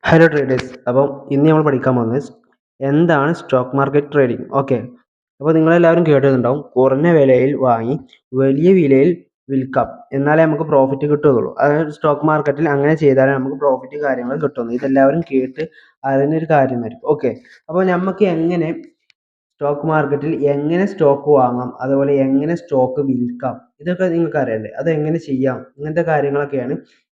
Hello traders. അപ്പം ഇന്ന് നമ്മൾ പഠിക്കാൻ പോകുന്നത് എന്താണ് സ്റ്റോക്ക് മാർക്കറ്റ് ട്രേഡിംഗ്. ഓക്കെ, അപ്പോൾ നിങ്ങളെല്ലാവരും കേട്ടിട്ടുണ്ടാവും, കുറഞ്ഞ വിലയിൽ വാങ്ങി വലിയ വിലയിൽ വിൽക്കാം, എന്നാലേ നമുക്ക് പ്രോഫിറ്റ് കിട്ടുകയുള്ളൂ. അതായത് സ്റ്റോക്ക് മാർക്കറ്റിൽ അങ്ങനെ ചെയ്താലേ നമുക്ക് പ്രോഫിറ്റ് കാര്യങ്ങൾ കിട്ടുള്ളൂ. ഇതെല്ലാവരും കേട്ട് അറിയുന്നൊരു കാര്യമായിരിക്കും. ഓക്കെ, അപ്പോൾ നമുക്ക് എങ്ങനെ സ്റ്റോക്ക് മാർക്കറ്റിൽ എങ്ങനെ സ്റ്റോക്ക് വാങ്ങാം, അതുപോലെ എങ്ങനെ സ്റ്റോക്ക് വിൽക്കാം, ഇതൊക്കെ നിങ്ങൾക്ക് അറിയണ്ടേ? അത് എങ്ങനെ ചെയ്യാം, ഇങ്ങനത്തെ കാര്യങ്ങളൊക്കെയാണ്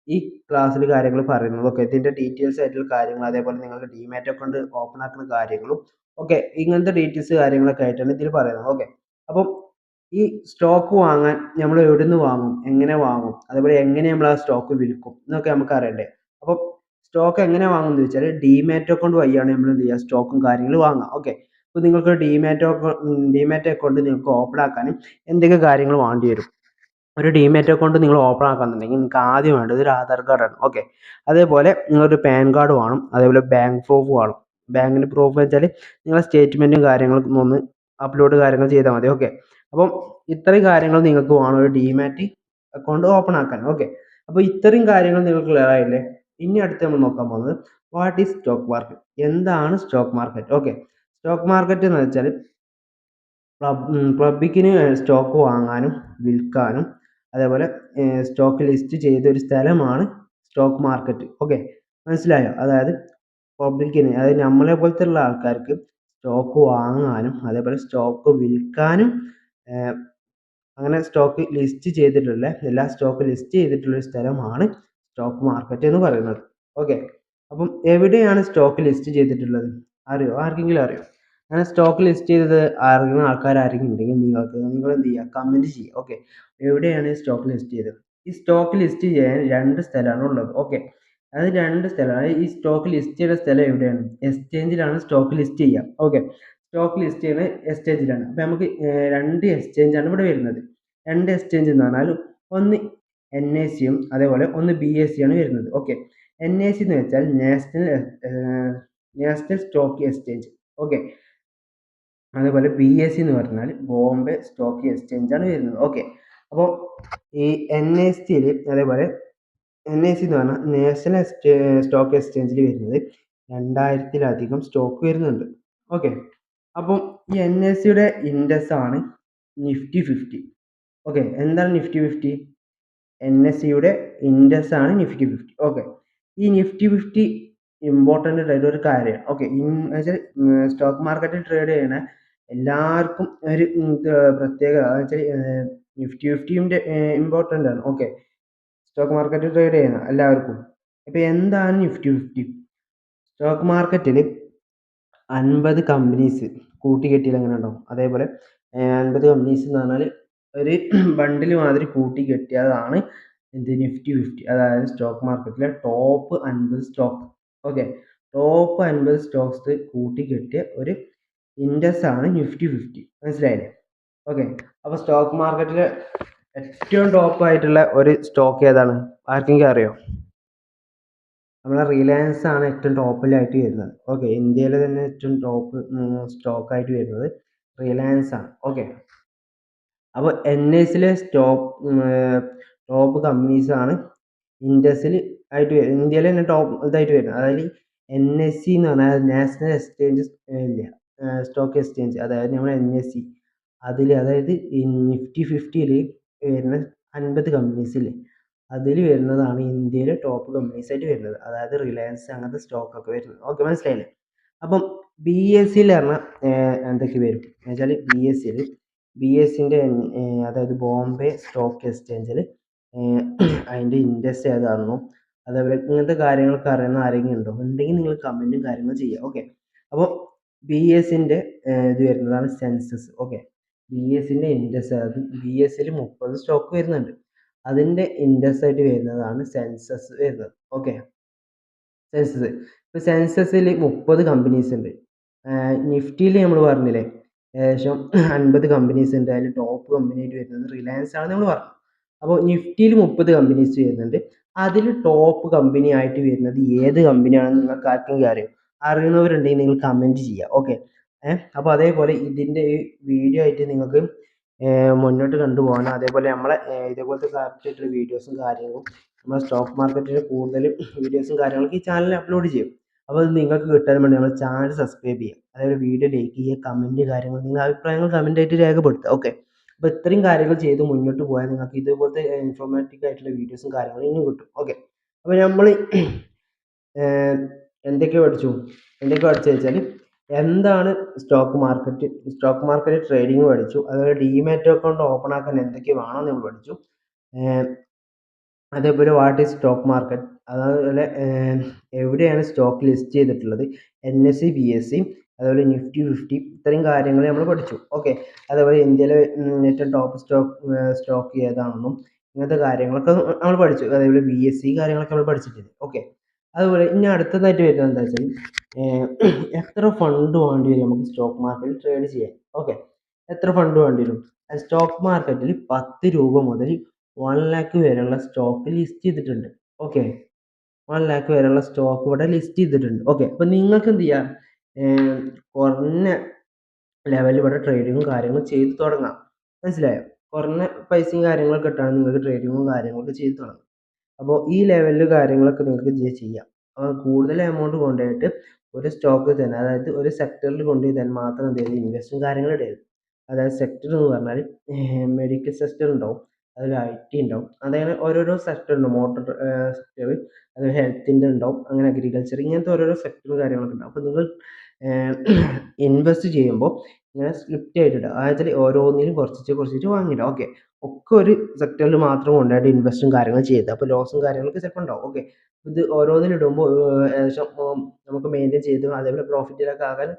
ഈ ക്ലാസ്സിൽ കാര്യങ്ങൾ പറയുന്നത്. ഓക്കെ, ഇതിന്റെ ഡീറ്റെയിൽസ് ആയിട്ടുള്ള കാര്യങ്ങൾ, അതേപോലെ നിങ്ങൾക്ക് ഡിമാറ്റ് അക്കൗണ്ട് ഓപ്പൺ ആക്കുന്ന കാര്യങ്ങളും ഓക്കെ, ഇങ്ങനത്തെ ഡീറ്റെയിൽസ് കാര്യങ്ങളൊക്കെ ആയിട്ടാണ് ഇതിൽ പറയുന്നത്. ഓക്കെ, അപ്പം ഈ സ്റ്റോക്ക് വാങ്ങാൻ നമ്മൾ എവിടുന്ന് വാങ്ങും, എങ്ങനെ വാങ്ങും, അതേപോലെ എങ്ങനെ നമ്മൾ ആ സ്റ്റോക്ക് വിൽക്കും എന്നൊക്കെ നമുക്ക് അറിയണ്ടേ? അപ്പം സ്റ്റോക്ക് എങ്ങനെ വാങ്ങുമെന്ന് വെച്ചാൽ ഡിമാറ്റ് അക്കൗണ്ട് വഴിയാണ് നമ്മൾ എന്ത് ചെയ്യുക, സ്റ്റോക്കും കാര്യങ്ങളും വാങ്ങാം. ഓക്കെ, അപ്പോൾ നിങ്ങൾക്ക് ഡിമാറ്റ് അക്കൗണ്ട് നിങ്ങൾക്ക് ഓപ്പൺ ആക്കാനും എന്തൊക്കെ കാര്യങ്ങൾ വേണ്ടി വരും. ഒരു ഡിമാറ്റ് അക്കൗണ്ട് നിങ്ങൾ ഓപ്പൺ ആക്കാന്നുണ്ടെങ്കിൽ നിങ്ങൾക്ക് ആദ്യം വേണ്ടത് ഒരു ആധാർ കാർഡാണ്. ഓക്കെ, അതേപോലെ നിങ്ങളൊരു പാൻ കാർഡ് വേണം, അതേപോലെ ബാങ്ക് പ്രൂഫ് വേണം. ബാങ്കിൻ്റെ പ്രൂഫ് വെച്ചാൽ നിങ്ങളെ സ്റ്റേറ്റ്മെൻറ്റും കാര്യങ്ങളും ഒന്ന് അപ്ലോഡ് കാര്യങ്ങൾ ചെയ്താൽ മതി. ഓക്കെ, അപ്പം ഇത്രയും കാര്യങ്ങൾ നിങ്ങൾക്ക് വേണം ഒരു ഡിമാറ്റ് അക്കൗണ്ട് ഓപ്പൺ ആക്കാൻ. ഓക്കെ, അപ്പോൾ ഇത്രയും കാര്യങ്ങൾ നിങ്ങൾക്ക് ക്ലിയർ ആയില്ലേ? ഇനി അടുത്ത് നമ്മൾ നോക്കാൻ പോകുന്നത് വാട്ട് ഈസ് സ്റ്റോക്ക് മാർക്കറ്റ്, എന്താണ് stock market. Okay, stock market എന്ന് വെച്ചാൽ പബ്ലിക്കിന് സ്റ്റോക്ക് വാങ്ങാനും വിൽക്കാനും അതേപോലെ സ്റ്റോക്ക് ലിസ്റ്റ് ചെയ്ത ഒരു സ്ഥലമാണ് സ്റ്റോക്ക് മാർക്കറ്റ്. ഓക്കെ, മനസ്സിലായോ? അതായത് പബ്ലിക്കിന്, അതായത് നമ്മളെ പോലത്തെ ഉള്ള ആൾക്കാർക്ക് സ്റ്റോക്ക് വാങ്ങാനും അതേപോലെ സ്റ്റോക്ക് വിൽക്കാനും ഏർ അങ്ങനെ സ്റ്റോക്ക് ലിസ്റ്റ് ചെയ്തിട്ടുള്ള എല്ലാ സ്റ്റോക്ക് ലിസ്റ്റ് ചെയ്തിട്ടുള്ള ഒരു സ്ഥലമാണ് സ്റ്റോക്ക് മാർക്കറ്റ് എന്ന് പറയുന്നത്. ഓക്കെ, അപ്പം എവിടെയാണ് സ്റ്റോക്ക് ലിസ്റ്റ് ചെയ്തിട്ടുള്ളത്? അറിയോ? ആർക്കെങ്കിലും അറിയോ? അങ്ങനെ സ്റ്റോക്ക് ലിസ്റ്റ് ചെയ്തത് അറിയുന്ന ആൾക്കാർ ആരെങ്കിലും ഉണ്ടെങ്കിൽ നിങ്ങൾ എന്ത് ചെയ്യുക, കമൻറ്റ് ചെയ്യുക. ഓക്കെ, എവിടെയാണ് സ്റ്റോക്ക് ലിസ്റ്റ് ചെയ്തത്? ഈ സ്റ്റോക്ക് ലിസ്റ്റ് ചെയ്യാൻ രണ്ട് സ്ഥലമാണ് ഉള്ളത്. ഓക്കെ, അത് രണ്ട് സ്ഥലമാണ്. ഈ സ്റ്റോക്ക് ലിസ്റ്റ് ചെയ്യുന്ന സ്ഥലം എവിടെയാണ്? എക്സ്ചേഞ്ചിലാണ് സ്റ്റോക്ക് ലിസ്റ്റ് ചെയ്യുക. ഓക്കെ, സ്റ്റോക്ക് ലിസ്റ്റ് ചെയ്യുന്നത് എക്സ്ചേഞ്ചിലാണ്. അപ്പോൾ നമുക്ക് രണ്ട് എക്സ്ചേഞ്ചാണ് ഇവിടെ വരുന്നത്. രണ്ട് എക്സ്ചേഞ്ച് എന്ന് പറഞ്ഞാൽ ഒന്ന് NSE യും അതേപോലെ ഒന്ന് BSE ആണ് വരുന്നത്. ഓക്കെ, NSE എന്ന് വെച്ചാൽ നാഷണൽ സ്റ്റോക്ക് എക്സ്ചേഞ്ച്. ഓക്കെ, അതേപോലെ BSE എന്ന് പറഞ്ഞാൽ ബോംബെ സ്റ്റോക്ക് എക്സ്ചേഞ്ച് ആണ് വരുന്നത്. ഓക്കെ, അപ്പോൾ ഈ NSE അതേപോലെ NSE എന്ന് പറഞ്ഞാൽ നാഷണൽ സ്റ്റോക്ക് എക്സ്ചേഞ്ചിൽ വരുന്നത് 2000-ലധികം സ്റ്റോക്ക് വരുന്നുണ്ട്. ഓക്കെ, അപ്പം ഈ NSEയുടെ ഇൻഡെക്സ് ആണ് നിഫ്റ്റി 50. ഓക്കെ, എന്താണ് നിഫ്റ്റി 50? NSEയുടെ ഇൻഡെക്സ് ആണ് നിഫ്റ്റി 50. ഓക്കെ, ഈ നിഫ്റ്റി 50 ഇമ്പോർട്ടൻ്റ് ആയിട്ടുള്ള ഒരു കാര്യമാണ്. ഓക്കെ, വെച്ചാൽ സ്റ്റോക്ക് മാർക്കറ്റിൽ ട്രേഡ് ചെയ്യണ എല്ലാവർക്കും ഒരു പ്രത്യേകത വെച്ചാൽ നിഫ്റ്റി 50 ഇമ്പോർട്ടൻ്റ് ആണ്. ഓക്കെ, സ്റ്റോക്ക് മാർക്കറ്റിൽ ട്രേഡ് ചെയ്യുന്ന എല്ലാവർക്കും. അപ്പോൾ എന്താണ് നിഫ്റ്റി 50? സ്റ്റോക്ക് മാർക്കറ്റിൽ 50 കമ്പനീസ് കൂട്ടിക്കെട്ടിയാൽ എങ്ങനെ ഉണ്ടാവും? അതേപോലെ 50 കമ്പനീസ് എന്ന് പറഞ്ഞാൽ ഒരു ബണ്ടിൽ മാതിരി കൂട്ടിക്കെട്ടിയതാണ് എന്ത്, നിഫ്റ്റി 50. അതായത് സ്റ്റോക്ക് മാർക്കറ്റിലെ top 50 stock. Okay, top 50 stocks കൂട്ടിക്കെട്ടിയ ഒരു ഇൻഡെക്സ് ആണ് നിഫ്റ്റി 50. മനസ്സിലായില്ലേ? ഓക്കെ, അപ്പോൾ സ്റ്റോക്ക് മാർക്കറ്റിലെ ഏറ്റവും ടോപ്പ് ആയിട്ടുള്ള ഒരു സ്റ്റോക്ക് ഏതാണ്? ആർക്കെങ്കിലും അറിയോ? നമ്മളെ റിലയൻസ് ആണ് ഏറ്റവും ടോപ്പിലായിട്ട് വരുന്നത്. ഓക്കെ, ഇന്ത്യയിലെ തന്നെ ഏറ്റവും ടോപ്പ് സ്റ്റോക്ക് ആയിട്ട് വരുന്നത് റിലയൻസ് ആണ്. ഓക്കെ, അപ്പോൾ NSEയിലെ ടോപ്പ് കമ്പനീസ് ആണ് ഇൻഡെക്സിൽ ആയിട്ട് ഇന്ത്യയിൽ തന്നെ ടോപ്പ് ഇതായിട്ട് വരുന്നത്. അതായത് NSE എന്ന് പറഞ്ഞാൽ നാഷണൽ എക്സ്ചേഞ്ച് ഇല്ല, സ്റ്റോക്ക് എക്സ്ചേഞ്ച്, അതായത് നമ്മുടെ NSE അതിൽ, അതായത് ഈ നിഫ്റ്റി 50യിൽ വരുന്ന 50 കമ്പനീസ് ഇല്ലേ, അതിൽ വരുന്നതാണ് ഇന്ത്യയിലെ ടോപ്പ് കമ്പനീസ് ആയിട്ട് വരുന്നത്. അതായത് റിലയൻസ് അങ്ങനത്തെ സ്റ്റോക്ക് ഒക്കെ വരുന്നത്. ഓക്കെ, മനസ്സിലായില്ലേ? അപ്പം BSEയിൽ പറഞ്ഞാൽ എന്തൊക്കെ വരും എന്ന് വെച്ചാൽ BSEൻ്റെ അതായത് ബോംബെ സ്റ്റോക്ക് എക്സ്ചേഞ്ചിൽ അതിൻ്റെ ഇൻഡെക്സ് ഏതാണെന്നും അതേപോലെ ഇങ്ങനത്തെ കാര്യങ്ങളൊക്കെ അറിയുന്ന ആരെങ്കിലും ഉണ്ടോ? ഉണ്ടെങ്കിൽ നിങ്ങൾ കമൻറ്റും കാര്യങ്ങളും ചെയ്യുക. ഓക്കെ, അപ്പോൾ BSEൻ്റെ ഇത് വരുന്നതാണ് സെൻസസ്. ഓക്കെ, BSEൻ്റെ ഇൻഡെക്സ്, അതായത് BSEയിൽ 30 സ്റ്റോക്ക് വരുന്നുണ്ട്, അതിൻ്റെ ഇൻഡെക്സ് ആയിട്ട് വരുന്നതാണ് സെൻസസ് വരുന്നത്. Okay, census. ഇപ്പോൾ സെൻസസിൽ 30 കമ്പനീസ് ഉണ്ട്. നിഫ്റ്റിയിൽ നമ്മൾ പറഞ്ഞില്ലേ ഏകദേശം 50 കമ്പനീസ് ഉണ്ട്. അതിൽ ടോപ്പ് കമ്പനി ആയിട്ട് വരുന്നത് റിലയൻസ് ആണെന്ന് നമ്മൾ പറഞ്ഞു. അപ്പോൾ നിഫ്റ്റിയിൽ 30 കമ്പനീസ് വരുന്നുണ്ട്. അതിൽ ടോപ്പ് കമ്പനി ആയിട്ട് വരുന്നത് ഏത് കമ്പനിയാണെന്ന് നിങ്ങൾക്ക് ആർക്കെങ്കിലും അറിയോ? അറിയുന്നവരുണ്ടെങ്കിൽ നിങ്ങൾ കമൻറ്റ് ചെയ്യുക. ഓക്കെ, അപ്പോൾ അതേപോലെ ഇതിൻ്റെ ഈ വീഡിയോ ആയിട്ട് നിങ്ങൾക്ക് മുന്നോട്ട് കൊണ്ടുപോകണം. അതേപോലെ നമ്മളെ ഇതേപോലത്തെ കറക്റ്റ് ആയിട്ടുള്ള വീഡിയോസും കാര്യങ്ങളും നമ്മുടെ സ്റ്റോക്ക് മാർക്കറ്റിൻ്റെ കൂടുതൽ വീഡിയോസും കാര്യങ്ങളൊക്കെ ഈ ചാനലിൽ അപ്ലോഡ് ചെയ്യും. അപ്പോൾ അത് നിങ്ങൾക്ക് കിട്ടാൻ വേണ്ടി നമ്മുടെ ചാനൽ സബ്സ്ക്രൈബ് ചെയ്യുക, അതായത് വീഡിയോ ലൈക്ക് ചെയ്യുക, കമൻറ്റ് കാര്യങ്ങൾ നിങ്ങളുടെ അഭിപ്രായങ്ങൾ കമൻറ്റായിട്ട് രേഖപ്പെടുത്തുക. ഓക്കെ, അപ്പോൾ ഇത്രയും കാര്യങ്ങൾ ചെയ്ത് മുന്നോട്ട് പോയാൽ നിങ്ങൾക്ക് ഇതുപോലത്തെ ഇൻഫോർമേറ്റീവ് ആയിട്ടുള്ള വീഡിയോസും കാര്യങ്ങളും ഇനിയും കിട്ടും. ഓക്കെ, അപ്പോൾ നമ്മൾ എന്തൊക്കെ പഠിച്ചു വെച്ചാൽ എന്താണ് സ്റ്റോക്ക് മാർക്കറ്റ് ട്രേഡിംഗ് പഠിച്ചു, അതുപോലെ ഡിമാറ്റ് അക്കൗണ്ട് ഓപ്പൺ ആക്കാൻ എന്തൊക്കെ വേണം നമ്മൾ പഠിച്ചു. അതേപോലെ വാട്ട് ഈസ് സ്റ്റോക്ക് മാർക്കറ്റ്, അതുപോലെ എവിടെയാണ് സ്റ്റോക്ക് ലിസ്റ്റ് ചെയ്തിട്ടുള്ളത്, NSE BSE, അതുപോലെ നിഫ്റ്റി 50, ഇത്രയും കാര്യങ്ങൾ നമ്മൾ പഠിച്ചു. ഓക്കെ, അതേപോലെ ഇന്ത്യയിലെ ഏറ്റവും ടോപ്പ് സ്റ്റോക്ക് ഏതാണെന്നും ഇങ്ങനത്തെ കാര്യങ്ങളൊക്കെ നമ്മൾ പഠിച്ചു. അതേപോലെ BSE കാര്യങ്ങളൊക്കെ നമ്മൾ പഠിച്ചിട്ടുണ്ട്. ഓക്കെ, അതുപോലെ ഇനി അടുത്തതായിട്ട് വരുന്നത് എന്താ വെച്ചാൽ എത്ര ഫണ്ട് വേണ്ടി വരും നമുക്ക് സ്റ്റോക്ക് മാർക്കറ്റിൽ ട്രേഡ് ചെയ്യാൻ. ഓക്കെ, എത്ര ഫണ്ട് വേണ്ടി വരും? സ്റ്റോക്ക് മാർക്കറ്റിൽ 10 രൂപ മുതൽ 1 ലാക്ക് വരെയുള്ള സ്റ്റോക്ക് ലിസ്റ്റ് ചെയ്തിട്ടുണ്ട്. ഓക്കെ, 1 ലാക്ക് വരെയുള്ള സ്റ്റോക്ക് ഇവിടെ ലിസ്റ്റ് ചെയ്തിട്ടുണ്ട്. ഓക്കെ, അപ്പോൾ നിങ്ങൾക്ക് എന്ത് ചെയ്യാം, കുറഞ്ഞ ലെവലിൽ ഇവിടെ ട്രേഡിങ്ങും കാര്യങ്ങളും ചെയ്ത് തുടങ്ങാം. മനസ്സിലായോ? കുറഞ്ഞ പൈസയും കാര്യങ്ങളൊക്കെ ഇട്ടാണ് നിങ്ങൾക്ക് ട്രേഡിങ്ങും കാര്യങ്ങളൊക്കെ ചെയ്ത് തുടങ്ങാം. അപ്പോൾ ഈ ലെവലിൽ കാര്യങ്ങളൊക്കെ നിങ്ങൾക്ക് ചെയ്യാം. കൂടുതൽ എമൗണ്ട് കൊണ്ടുപോയിട്ട് ഒരു സ്റ്റോക്ക് തന്നെ, അതായത് ഒരു സെക്ടറിൽ കൊണ്ടുപോയി തന്നെ മാത്രം എന്ത് ചെയ്ത് ഇൻവെസ്റ്റും കാര്യങ്ങളും ഇടരുത്. അതായത് സെക്ടർ എന്ന് പറഞ്ഞാൽ മെഡിക്കൽ സെക്ടർ ഉണ്ടാവും, അതിൽ IT ഉണ്ടാവും, അതങ്ങനെ ഓരോരോ സെക്ടർ ഉണ്ട്. മോട്ടോർ സെക്ടർ, അത് ഹെൽത്തിൻ്റെ ഉണ്ടാവും, അങ്ങനെ അഗ്രികൾച്ചർ, ഇങ്ങനത്തെ ഓരോരോ സെക്ടറും കാര്യങ്ങളൊക്കെ ഉണ്ടാവും. അപ്പോൾ നിങ്ങൾ ഇൻവെസ്റ്റ് ചെയ്യുമ്പോൾ ഇങ്ങനെ സ്ക്രിപ്റ്റ് ആയിട്ടിടുക, അതായത് ഓരോന്നിലും കുറച്ചിട്ട് വാങ്ങിയിടുക. ഓക്കെ, ഒക്കെ ഒരു സെക്ടറിൽ മാത്രം കൊണ്ടുപോയിട്ട് ഇൻവെസ്റ്റും കാര്യങ്ങളും ചെയ്ത് അപ്പോൾ ലോസും കാര്യങ്ങളൊക്കെ ചിലപ്പോൾ ഉണ്ടാവും. ഓക്കെ, ഇത് ഓരോന്നിലിടുമ്പോൾ ഏകദേശം നമുക്ക് മെയിൻറ്റെയിൻ ചെയ്ത് അതേപോലെ പ്രോഫിറ്റിലൊക്കെ ആകാൻ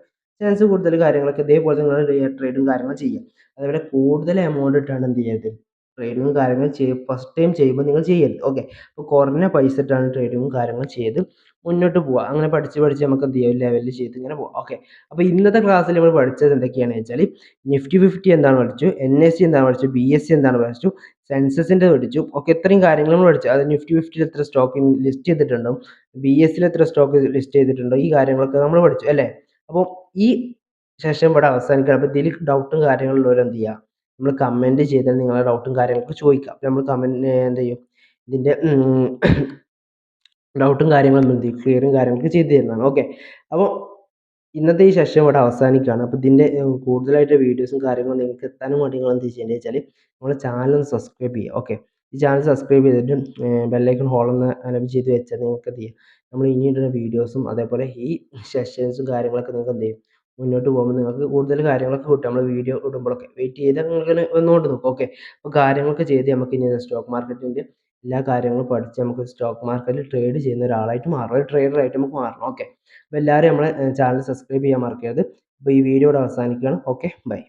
ചാൻസ് കൂടുതൽ കാര്യങ്ങളൊക്കെ ഇതേപോലെ നിങ്ങൾ ട്രേഡും കാര്യങ്ങളും ചെയ്യാം. അതേപോലെ കൂടുതൽ എമൗണ്ട് ഇട്ടാണ് എന്ത് ചെയ്യരുത്, ട്രേഡിങ്ങും കാര്യങ്ങളും ഫസ്റ്റ് ടൈം ചെയ്യുമ്പോൾ നിങ്ങൾ ചെയ്യരുത്. ഓക്കെ, അപ്പോൾ കുറഞ്ഞ പൈസ ഇട്ടാണ് ട്രേഡിങ്ങും കാര്യങ്ങളും ചെയ്ത് മുന്നോട്ട് പോവുക. അങ്ങനെ പഠിച്ച് നമുക്ക് എന്ത് ചെയ്യാം, ലെവലിൽ ചെയ്ത് ഇങ്ങനെ പോകാം. ഓക്കെ, അപ്പോൾ ഇന്നത്തെ ക്ലാസ്സിൽ നമ്മൾ പഠിച്ചത് എന്തൊക്കെയാണെന്ന് വെച്ചാൽ നിഫ്റ്റി 50 എന്താണ് പഠിച്ചു, NSE എന്താണ് പഠിച്ചു, BSE എന്താണ് പഠിച്ചു, സെൻസസിൻ്റെ പഠിച്ചു. ഓക്കെ, ഇത്രയും കാര്യങ്ങൾ നമ്മൾ പഠിച്ചു. അത് നിഫ്റ്റി 50 എത്ര സ്റ്റോക്ക് ലിസ്റ്റ് ചെയ്തിട്ടുണ്ടാവും, BSE എത്ര സ്റ്റോക്ക് ലിസ്റ്റ് ചെയ്തിട്ടുണ്ടോ, ഈ കാര്യങ്ങളൊക്കെ നമ്മൾ പഠിച്ചു അല്ലേ. അപ്പോൾ ഈ സെഷൻ ഇവിടെ അവസാനിക്കുകയാണ്. അപ്പോൾ ഇതിൽ ഡൗട്ടും കാര്യങ്ങളുള്ളവർ എന്ത് ചെയ്യുക, നമ്മൾ കമൻറ്റ് ചെയ്താൽ നിങ്ങളുടെ ഡൗട്ടും കാര്യങ്ങളൊക്കെ ചോദിക്കാം. അപ്പോൾ നമ്മൾ കമൻറ്റ് എന്ത് ചെയ്യും, ഇതിൻ്റെ ഡൗട്ടും കാര്യങ്ങളും എന്ത് ചെയ്യും, ക്ലിയറും കാര്യങ്ങളൊക്കെ ചെയ്ത് തരുന്നതാണ്. ഓക്കെ, അപ്പോൾ ഇന്നത്തെ ഈ സെഷൻ ഇവിടെ അവസാനിക്കുകയാണ്. അപ്പോൾ ഇതിൻ്റെ കൂടുതലായിട്ട് വീഡിയോസും കാര്യങ്ങളും നിങ്ങൾക്ക് എത്താനും വേണ്ടി നിങ്ങൾ എന്ത് ചെയ്യേണ്ടത് വെച്ചാൽ നമ്മുടെ ചാനൽ ഒന്ന് സബ്സ്ക്രൈബ് ചെയ്യുക. ഓക്കെ, ഈ ചാനൽ സബ്സ്ക്രൈബ് ചെയ്തിട്ട് ബെല്ലൈക്കൺ ഹോൾ ഒന്ന് എനേബിൾ ചെയ്ത് വെച്ചാൽ നിങ്ങൾക്ക് എന്ത് ചെയ്യും, നമ്മൾ ഇനി ഇടുന്ന വീഡിയോസും അതേപോലെ ഈ സെഷൻസും കാര്യങ്ങളൊക്കെ നിങ്ങൾക്ക് എന്ത് ചെയ്യും, മുന്നോട്ട് പോകുമ്പോൾ നിങ്ങൾക്ക് കൂടുതൽ കാര്യങ്ങളൊക്കെ കിട്ടും. നമ്മൾ വീഡിയോ ഇടുമ്പോഴൊക്കെ വെയിറ്റ് ചെയ്താൽ നിങ്ങൾക്ക് ഒന്നുകൊണ്ട് നോക്കും. ഓക്കെ, അപ്പോൾ കാര്യങ്ങളൊക്കെ ചെയ്ത് നമുക്ക് ഇനി സ്റ്റോക്ക് മാർക്കറ്റിൻ്റെ എല്ലാ കാര്യങ്ങളും പഠിച്ച് നമുക്ക് സ്റ്റോക്ക് മാർക്കറ്റിൽ ട്രേഡ് ചെയ്യുന്ന ഒരാളായിട്ട് മാറണം, ഒരു ട്രേഡറായിട്ട് നമുക്ക് മാറണം. ഓക്കെ, അപ്പോൾ എല്ലാവരും നമ്മളെ ചാനൽ സബ്സ്ക്രൈബ് ചെയ്യാൻ മറക്കരുത്. അപ്പോൾ ഈ വീഡിയോ ഇവിടെ അവസാനിക്കുകയാണ്. Okay, by.